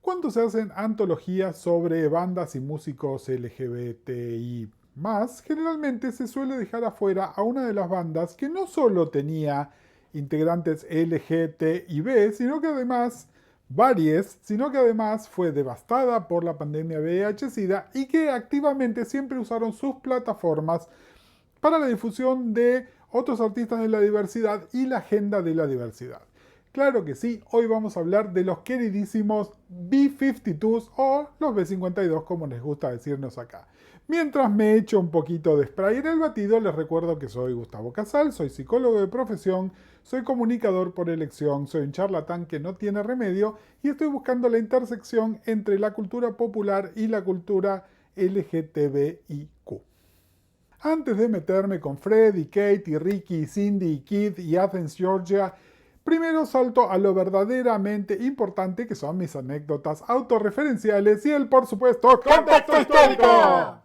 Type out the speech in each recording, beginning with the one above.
Cuando se hacen antologías sobre bandas y músicos LGBTI+, generalmente se suele dejar afuera a una de las bandas que no solo tenía integrantes LGTB, sino que además fue devastada por la pandemia VIH-Sida y que activamente siempre usaron sus plataformas para la difusión de otros artistas de la diversidad y la agenda de la diversidad. Claro que sí, hoy vamos a hablar de los queridísimos B-52s o los B-52 como les gusta decirnos acá. Mientras me echo un poquito de spray en el batido, les recuerdo que soy Gustavo Casal, soy psicólogo de profesión, soy comunicador por elección, soy un charlatán que no tiene remedio y estoy buscando la intersección entre la cultura popular y la cultura LGTBIQ. Antes de meterme con Fred y Kate y Ricky y Cindy y Keith y Athens, Georgia, primero salto a lo verdaderamente importante que son mis anécdotas autorreferenciales y el, por supuesto, contexto histórico.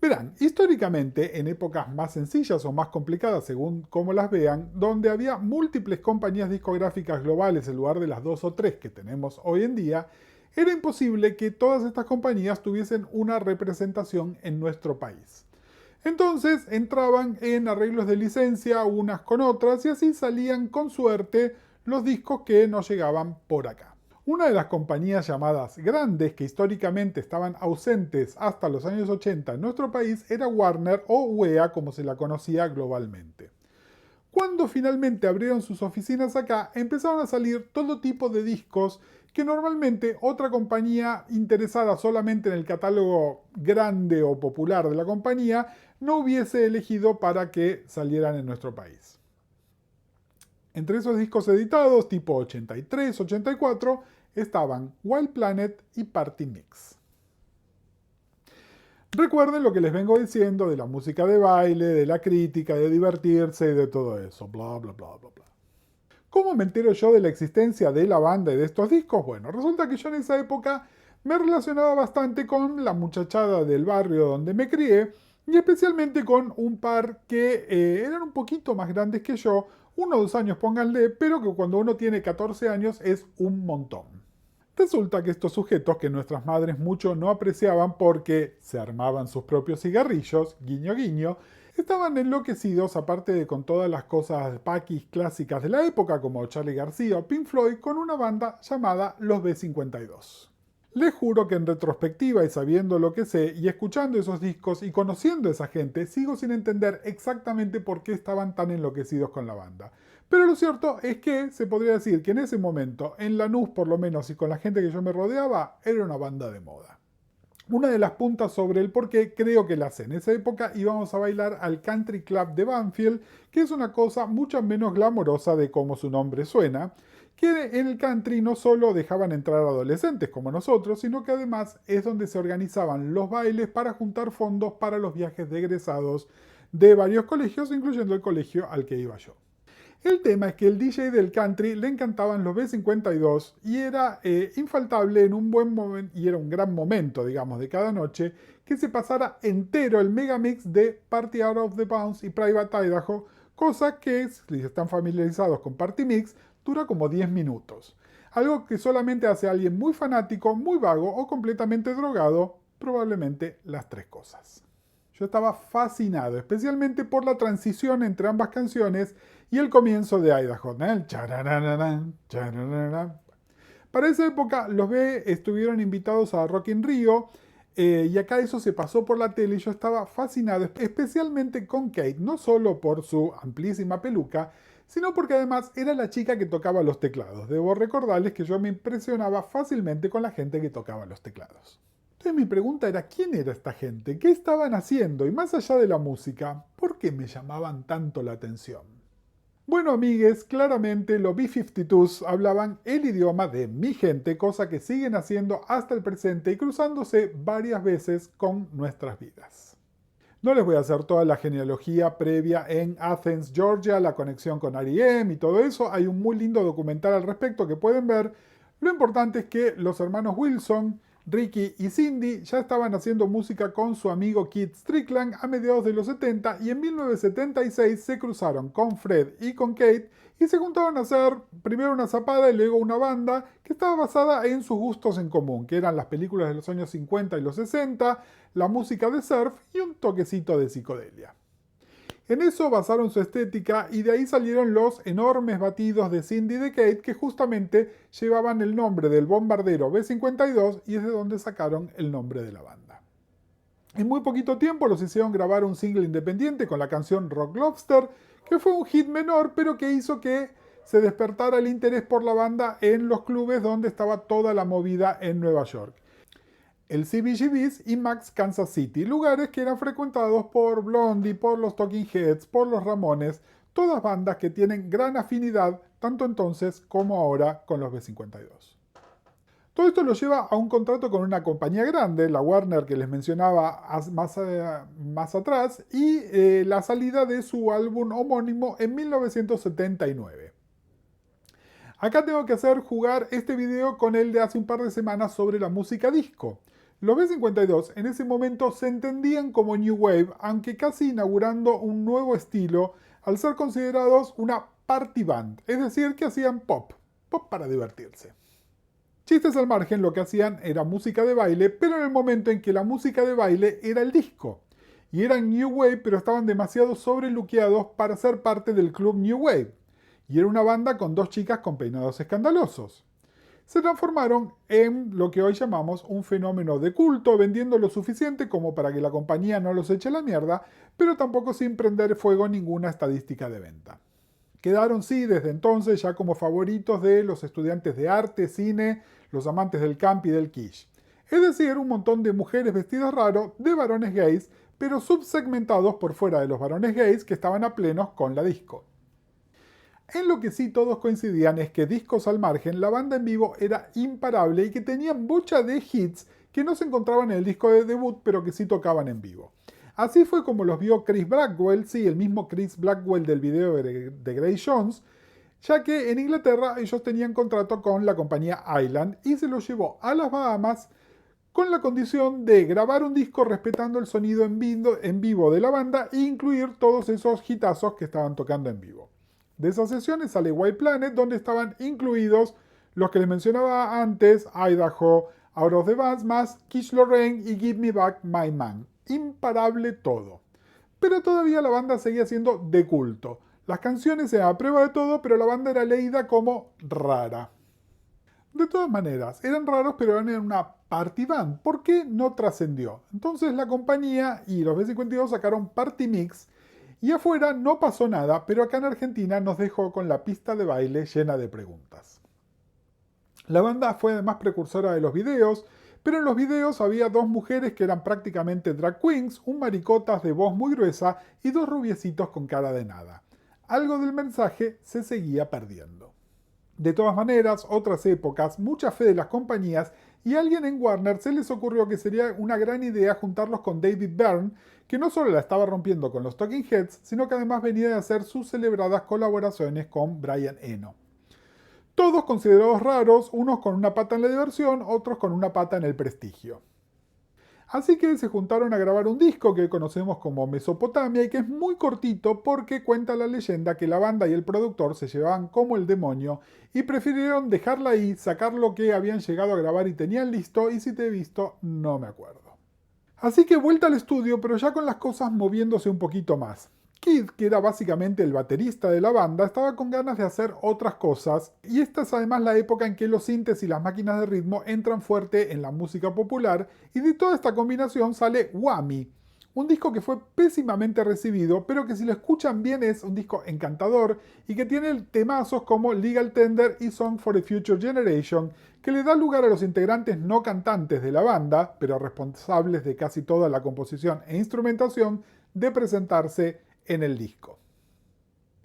Verán, históricamente, en épocas más sencillas o más complicadas según cómo las vean, donde había múltiples compañías discográficas globales en lugar de las 2 o 3 que tenemos hoy en día, era imposible que todas estas compañías tuviesen una representación en nuestro país. Entonces entraban en arreglos de licencia unas con otras y así salían con suerte los discos que nos llegaban por acá. Una de las compañías llamadas grandes que históricamente estaban ausentes hasta los años 80 en nuestro país era Warner o UEA como se la conocía globalmente. Cuando finalmente abrieron sus oficinas acá, empezaron a salir todo tipo de discos que normalmente otra compañía interesada solamente en el catálogo grande o popular de la compañía no hubiese elegido para que salieran en nuestro país. Entre esos discos editados, tipo 83, 84, estaban Wild Planet y Party Mix. Recuerden lo que les vengo diciendo de la música de baile, de la crítica, de divertirse y de todo eso, bla, bla, bla, bla, bla. ¿Cómo me entero yo de la existencia de la banda y de estos discos? Bueno, resulta que yo en esa época me relacionaba bastante con la muchachada del barrio donde me crié y especialmente con un par que eran un poquito más grandes que yo, 1 o 2 años pónganle, pero que cuando uno tiene 14 años es un montón. Resulta que estos sujetos que nuestras madres mucho no apreciaban porque se armaban sus propios cigarrillos, guiño guiño, estaban enloquecidos, aparte de con todas las cosas paquis clásicas de la época como Charly García o Pink Floyd, con una banda llamada Los B-52. Les juro que en retrospectiva y sabiendo lo que sé y escuchando esos discos y conociendo a esa gente, sigo sin entender exactamente por qué estaban tan enloquecidos con la banda. Pero lo cierto es que se podría decir que en ese momento, en Lanús por lo menos y con la gente que yo me rodeaba, era una banda de moda. Una de las puntas sobre el por qué creo que la sé. En esa época íbamos a bailar al Country Club de Banfield, que es una cosa mucho menos glamorosa de como su nombre suena, que en el country no solo dejaban entrar adolescentes como nosotros, sino que además es donde se organizaban los bailes para juntar fondos para los viajes de egresados de varios colegios, incluyendo el colegio al que iba yo. El tema es que el DJ del country le encantaban los B-52 y era infaltable en un buen momento, y era un gran momento, digamos, de cada noche, que se pasara entero el megamix de Party Out of the Bounds y Private Idaho, cosa que, si están familiarizados con Party Mix, dura como 10 minutos. Algo que solamente hace alguien muy fanático, muy vago o completamente drogado, probablemente las 3 cosas. Yo estaba fascinado, especialmente por la transición entre ambas canciones y el comienzo de Idaho. Para esa época, los B estuvieron invitados a Rock in Rio y acá eso se pasó por la tele y yo estaba fascinado, especialmente con Kate, no solo por su amplísima peluca, sino porque además era la chica que tocaba los teclados. Debo recordarles que yo me impresionaba fácilmente con la gente que tocaba los teclados. Entonces mi pregunta era, ¿quién era esta gente? ¿Qué estaban haciendo? Y más allá de la música, ¿por qué me llamaban tanto la atención? Bueno, amigues, claramente los B-52s hablaban el idioma de mi gente, cosa que siguen haciendo hasta el presente y cruzándose varias veces con nuestras vidas. No les voy a hacer toda la genealogía previa en Athens, Georgia, la conexión con R.E.M. y todo eso. Hay un muy lindo documental al respecto que pueden ver. Lo importante es que los hermanos Wilson Ricky y Cindy ya estaban haciendo música con su amigo Keith Strickland a mediados de los 70 y en 1976 se cruzaron con Fred y con Kate y se juntaron a hacer primero una zapada y luego una banda que estaba basada en sus gustos en común, que eran las películas de los años 50 y los 60, la música de surf y un toquecito de psicodelia. En eso basaron su estética y de ahí salieron los enormes batidos de Cindy y de Kate que justamente llevaban el nombre del bombardero B-52 y es de donde sacaron el nombre de la banda. En muy poquito tiempo los hicieron grabar un single independiente con la canción Rock Lobster, que fue un hit menor pero que hizo que se despertara el interés por la banda en los clubes donde estaba toda la movida en Nueva York. El CBGB's y Max Kansas City, lugares que eran frecuentados por Blondie, por los Talking Heads, por los Ramones, todas bandas que tienen gran afinidad tanto entonces como ahora con los B-52. Todo esto lo lleva a un contrato con una compañía grande, la Warner que les mencionaba más atrás, y la salida de su álbum homónimo en 1979. Acá tengo que hacer jugar este video con el de hace un par de semanas sobre la música disco. Los B-52 en ese momento se entendían como New Wave, aunque casi inaugurando un nuevo estilo al ser considerados una party band, es decir, que hacían pop para divertirse. Chistes al margen, lo que hacían era música de baile, pero en el momento en que la música de baile era el disco. Y eran New Wave, pero estaban demasiado sobreluqueados para ser parte del club New Wave. Y era una banda con dos chicas con peinados escandalosos. Se transformaron en lo que hoy llamamos un fenómeno de culto, vendiendo lo suficiente como para que la compañía no los eche a la mierda, pero tampoco sin prender fuego ninguna estadística de venta. Quedaron sí desde entonces ya como favoritos de los estudiantes de arte, cine, los amantes del camp y del quiche. Es decir, un montón de mujeres vestidas raro, de varones gays, pero subsegmentados por fuera de los varones gays que estaban a plenos con la disco. En lo que sí todos coincidían es que discos al margen, la banda en vivo era imparable y que tenían bocha de hits que no se encontraban en el disco de debut, pero que sí tocaban en vivo. Así fue como los vio Chris Blackwell, sí, el mismo Chris Blackwell del video de Grace Jones, ya que en Inglaterra ellos tenían contrato con la compañía Island y se los llevó a las Bahamas con la condición de grabar un disco respetando el sonido en vivo de la banda e incluir todos esos hitazos que estaban tocando en vivo. De esas sesiones sale White Planet, donde estaban incluidos los que les mencionaba antes, Idaho, Out of the Bands, más Kiss Lorraine y Give Me Back My Man. Imparable todo. Pero todavía la banda seguía siendo de culto. Las canciones eran a prueba de todo, pero la banda era leída como rara. De todas maneras, eran raros, pero eran una party band. ¿Por qué no trascendió? Entonces la compañía y los B-52 sacaron Party Mix, y afuera no pasó nada, pero acá en Argentina nos dejó con la pista de baile llena de preguntas. La banda fue además precursora de los videos, pero en los videos había dos mujeres que eran prácticamente drag queens, un maricotas de voz muy gruesa y dos rubiecitos con cara de nada. Algo del mensaje se seguía perdiendo. De todas maneras, otras épocas, mucha fe de las compañías y a alguien en Warner se les ocurrió que sería una gran idea juntarlos con David Byrne, que no solo la estaba rompiendo con los Talking Heads, sino que además venía de hacer sus celebradas colaboraciones con Brian Eno. Todos considerados raros, unos con una pata en la diversión, otros con una pata en el prestigio. Así que se juntaron a grabar un disco que conocemos como Mesopotamia y que es muy cortito porque cuenta la leyenda que la banda y el productor se llevaban como el demonio y prefirieron dejarla ahí, sacar lo que habían llegado a grabar y tenían listo, y si te he visto no me acuerdo. Así que vuelta al estudio, pero ya con las cosas moviéndose un poquito más. Kid, que era básicamente el baterista de la banda, estaba con ganas de hacer otras cosas, y esta es además la época en que los sintes y las máquinas de ritmo entran fuerte en la música popular, y de toda esta combinación sale Whammy, un disco que fue pésimamente recibido, pero que si lo escuchan bien es un disco encantador y que tiene temazos como Legal Tender y Song for the Future Generation, que le da lugar a los integrantes no cantantes de la banda, pero responsables de casi toda la composición e instrumentación, de presentarse en el disco.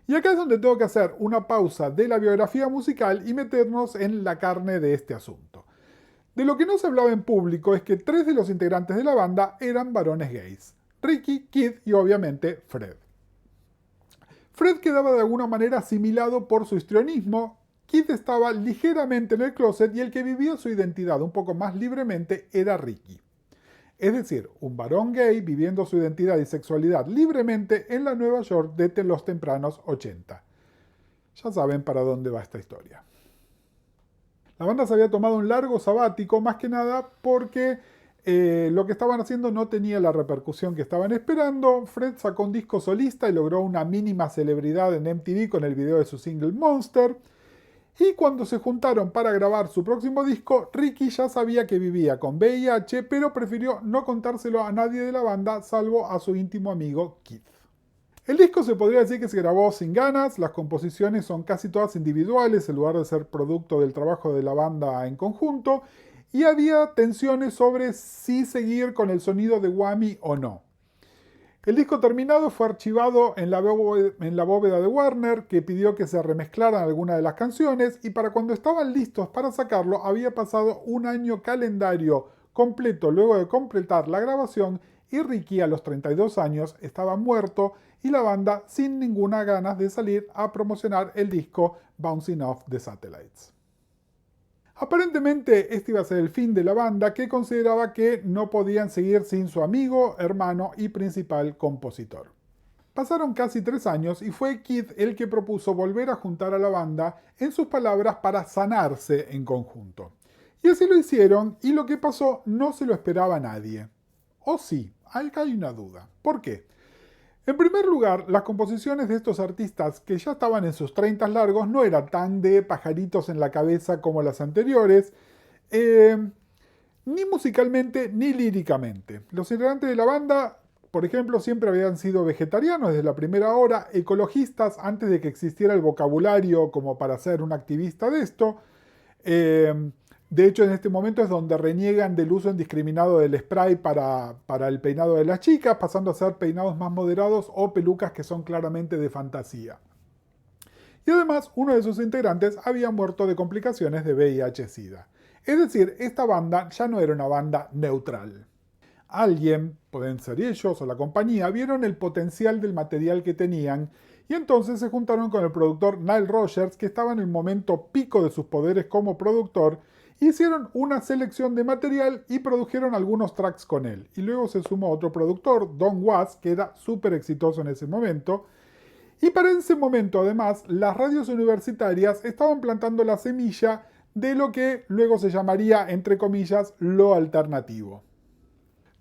Y acá es donde tengo que hacer una pausa de la biografía musical y meternos en la carne de este asunto. De lo que no se hablaba en público es que 3 de los integrantes de la banda eran varones gays: Ricky, Kid y obviamente Fred. Fred quedaba de alguna manera asimilado por su histrionismo, Keith estaba ligeramente en el closet y el que vivía su identidad un poco más libremente era Ricky. Es decir, un varón gay viviendo su identidad y sexualidad libremente en la Nueva York de los tempranos 80. Ya saben para dónde va esta historia. La banda se había tomado un largo sabático, más que nada porque lo que estaban haciendo no tenía la repercusión que estaban esperando. Fred sacó un disco solista y logró una mínima celebridad en MTV con el video de su single Monster. Y cuando se juntaron para grabar su próximo disco, Ricky ya sabía que vivía con VIH, pero prefirió no contárselo a nadie de la banda, salvo a su íntimo amigo Keith. El disco se podría decir que se grabó sin ganas, las composiciones son casi todas individuales en lugar de ser producto del trabajo de la banda en conjunto, y había tensiones sobre si seguir con el sonido de Whammy o no. El disco terminado fue archivado en la bóveda de Warner, que pidió que se remezclaran algunas de las canciones, y para cuando estaban listos para sacarlo había pasado un año calendario completo luego de completar la grabación, y Ricky a los 32 años estaba muerto y la banda sin ninguna ganas de salir a promocionar el disco Bouncing Off the Satellites. Aparentemente este iba a ser el fin de la banda, que consideraba que no podían seguir sin su amigo, hermano y principal compositor. Pasaron casi 3 años y fue Keith el que propuso volver a juntar a la banda, en sus palabras, para sanarse en conjunto. Y así lo hicieron, y lo que pasó no se lo esperaba a nadie. O sí, acá hay una duda. ¿Por qué? En primer lugar, las composiciones de estos artistas que ya estaban en sus 30 largos no eran tan de pajaritos en la cabeza como las anteriores, ni musicalmente ni líricamente. Los integrantes de la banda, por ejemplo, siempre habían sido vegetarianos desde la primera hora, ecologistas antes de que existiera el vocabulario como para ser un activista de esto. De hecho, en este momento es donde reniegan del uso indiscriminado del spray para el peinado de las chicas, pasando a ser peinados más moderados o pelucas que son claramente de fantasía. Y además, uno de sus integrantes había muerto de complicaciones de VIH-Sida. Es decir, esta banda ya no era una banda neutral. Alguien, pueden ser ellos o la compañía, vieron el potencial del material que tenían y entonces se juntaron con el productor Nile Rodgers, que estaba en el momento pico de sus poderes como productor. Hicieron una selección de material y produjeron algunos tracks con él. Y luego se sumó otro productor, Don Was, que era súper exitoso en ese momento. Y para ese momento, además, las radios universitarias estaban plantando la semilla de lo que luego se llamaría, entre comillas, lo alternativo,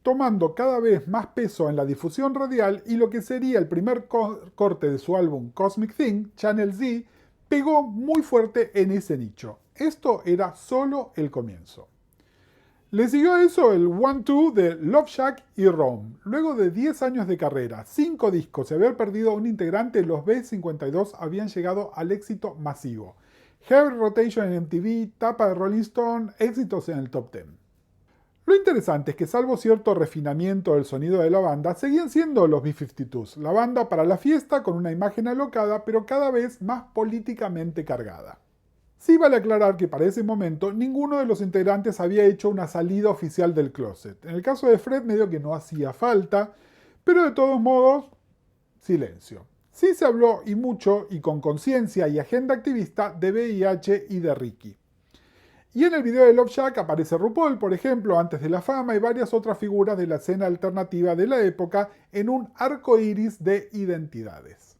tomando cada vez más peso en la difusión radial, y lo que sería el primer corte de su álbum Cosmic Thing, Channel Z, pegó muy fuerte en ese nicho. Esto era solo el comienzo. Le siguió a eso el 1-2 de Love Shack y Rome. Luego de 10 años de carrera, 5 discos y haber perdido a un integrante, los B-52 habían llegado al éxito masivo. Heavy Rotation en MTV, tapa de Rolling Stone, éxitos en el Top 10. Lo interesante es que, salvo cierto refinamiento del sonido de la banda, seguían siendo los B-52s, la banda para la fiesta con una imagen alocada pero cada vez más políticamente cargada. Sí vale aclarar que para ese momento ninguno de los integrantes había hecho una salida oficial del closet. En el caso de Fred medio que no hacía falta, pero de todos modos, silencio. Sí se habló y mucho y con conciencia y agenda activista de VIH y de Ricky. Y en el video de Love Shack aparece RuPaul, por ejemplo, antes de la fama, y varias otras figuras de la escena alternativa de la época en un arco iris de identidades.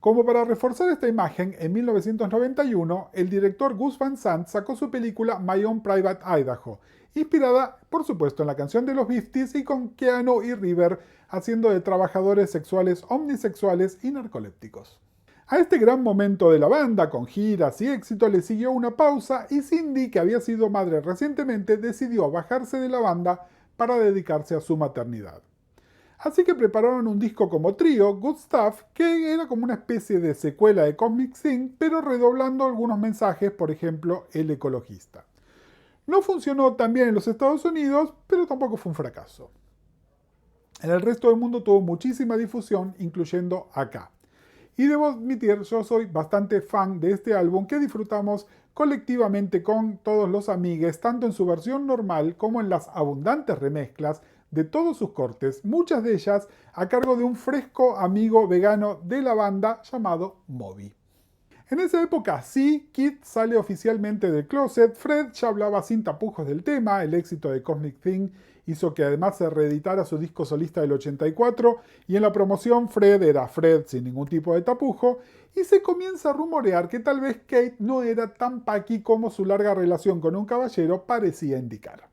Como para reforzar esta imagen, en 1991, el director Gus Van Sant sacó su película My Own Private Idaho, inspirada, por supuesto, en la canción de los Beasties y con Keanu y River haciendo de trabajadores sexuales omnisexuales y narcolépticos. A este gran momento de la banda, con giras y éxito, le siguió una pausa y Cindy, que había sido madre recientemente, decidió bajarse de la banda para dedicarse a su maternidad. Así que prepararon un disco como trío, Good Stuff, que era como una especie de secuela de Cosmic Thing, pero redoblando algunos mensajes, por ejemplo, el ecologista. No funcionó tan bien en los Estados Unidos, pero tampoco fue un fracaso. En el resto del mundo tuvo muchísima difusión, incluyendo acá. Y debo admitir, yo soy bastante fan de este álbum que disfrutamos colectivamente con todos los amigues, tanto en su versión normal como en las abundantes remezclas de todos sus cortes, muchas de ellas a cargo de un fresco amigo vegano de la banda llamado Moby. En esa época sí, Kid sale oficialmente del closet, Fred ya hablaba sin tapujos del tema, el éxito de Cosmic Thing hizo que además se reeditara su disco solista del 84 y en la promoción Fred era Fred sin ningún tipo de tapujo y se comienza a rumorear que tal vez Kate no era tan paqui como su larga relación con un caballero parecía indicar.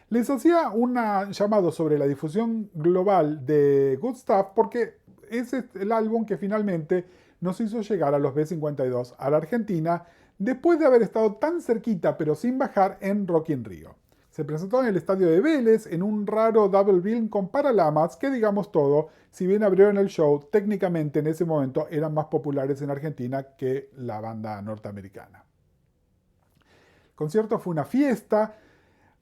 Les hacía un llamado sobre la difusión global de Good Stuff porque ese es el álbum que finalmente nos hizo llegar a los B52 a la Argentina después de haber estado tan cerquita pero sin bajar en Rock in Rio. Se presentó en el estadio de Vélez en un raro double bill con Paralamas que, digamos todo, si bien abrieron el show, técnicamente en ese momento eran más populares en Argentina que la banda norteamericana. El concierto fue una fiesta.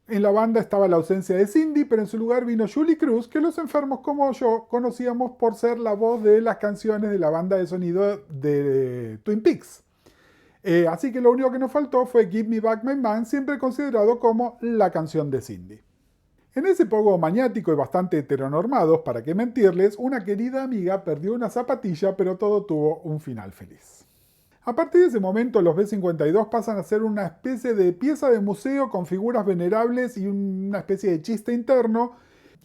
En la banda estaba la ausencia de Cindy, pero en su lugar vino Julie Cruz, que los enfermos como yo conocíamos por ser la voz de las canciones de la banda de sonido de Twin Peaks. Así que lo único que nos faltó fue Give Me Back My Man, siempre considerado como la canción de Cindy. En ese pogo maniático y bastante heteronormados, para qué mentirles, una querida amiga perdió una zapatilla, pero todo tuvo un final feliz. A partir de ese momento, los B52 pasan a ser una especie de pieza de museo con figuras venerables y una especie de chiste interno,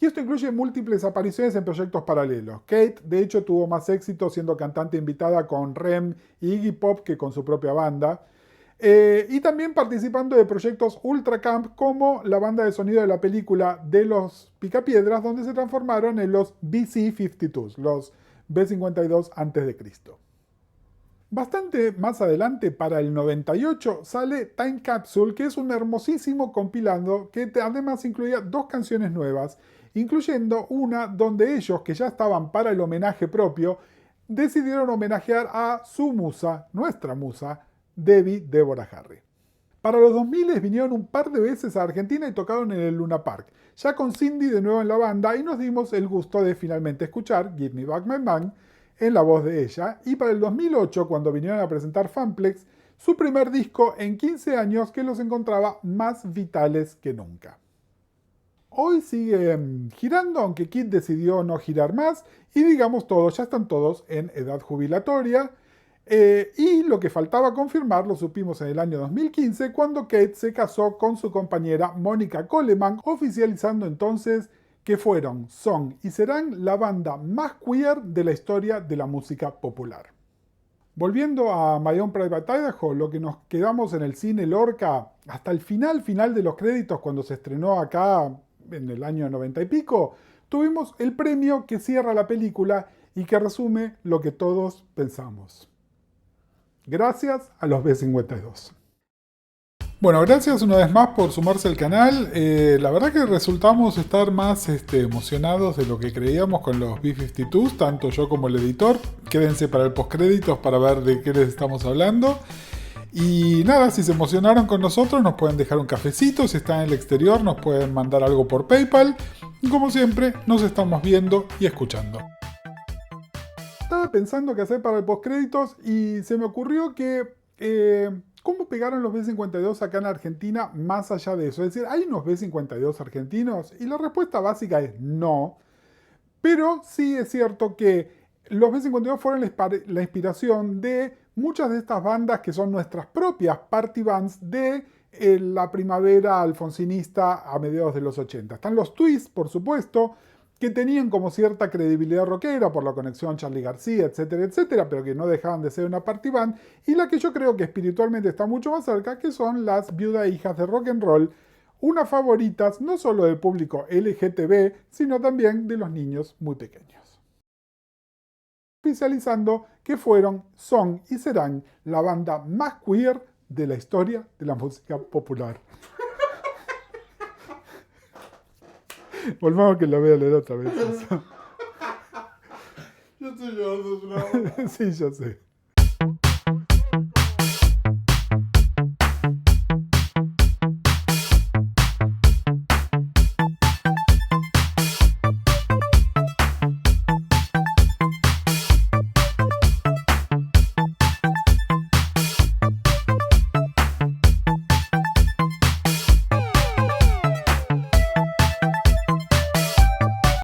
y esto incluye múltiples apariciones en proyectos paralelos. Kate, de hecho, tuvo más éxito siendo cantante invitada con Rem y Iggy Pop que con su propia banda, y también participando de proyectos ultra camp como la banda de sonido de la película de los Picapiedras, donde se transformaron en los BC-52, los B52 a.C. Bastante más adelante, para el 98, sale Time Capsule, que es un hermosísimo compilando que además incluía 2 canciones nuevas, incluyendo una donde ellos, que ya estaban para el homenaje propio, decidieron homenajear a su musa, nuestra musa, Debbie Deborah Harry. Para los 2000 vinieron un par de veces a Argentina y tocaron en el Luna Park, ya con Cindy de nuevo en la banda, y nos dimos el gusto de finalmente escuchar Give Me Back My Man en la voz de ella, y para el 2008, cuando vinieron a presentar Funplex, su primer disco en 15 años que los encontraba más vitales que nunca. Hoy siguen girando, aunque Kid decidió no girar más, y digamos todos, ya están todos en edad jubilatoria, y lo que faltaba confirmar lo supimos en el año 2015, cuando Kate se casó con su compañera Mónica Coleman, oficializando entonces que fueron, son y serán la banda más queer de la historia de la música popular. Volviendo a My Own Private Idaho, lo que nos quedamos en el cine Lorca hasta el final de los créditos cuando se estrenó acá en el año 90 y pico, tuvimos el premio que cierra la película y que resume lo que todos pensamos. Gracias a los B52. Bueno, gracias una vez más por sumarse al canal. La verdad que resultamos estar más emocionados de lo que creíamos con los B52s, tanto yo como el editor. Quédense para el postcréditos para ver de qué les estamos hablando. Y nada, si se emocionaron con nosotros nos pueden dejar un cafecito, si están en el exterior nos pueden mandar algo por PayPal. Y como siempre, nos estamos viendo y escuchando. Estaba pensando qué hacer para el postcréditos y se me ocurrió que... ¿Cómo pegaron los B52 acá en Argentina más allá de eso? Es decir, ¿hay unos B52 argentinos? Y la respuesta básica es no. Pero sí es cierto que los B52 fueron la inspiración de muchas de estas bandas que son nuestras propias party bands de la primavera alfonsinista a mediados de los 80. Están los Twists, por supuesto, que tenían como cierta credibilidad rockera por la conexión Charly García, etcétera, etcétera, pero que no dejaban de ser una party band, y la que yo creo que espiritualmente está mucho más cerca, que son las Viuda e Hijas de Rock and Roll, unas favoritas no solo del público LGTB, sino también de los niños muy pequeños. Oficializando que fueron, son y serán la banda más queer de la historia de la música popular. Volvamos que lo voy a leer otra vez. Yo estoy llorando, Sí, ya sé.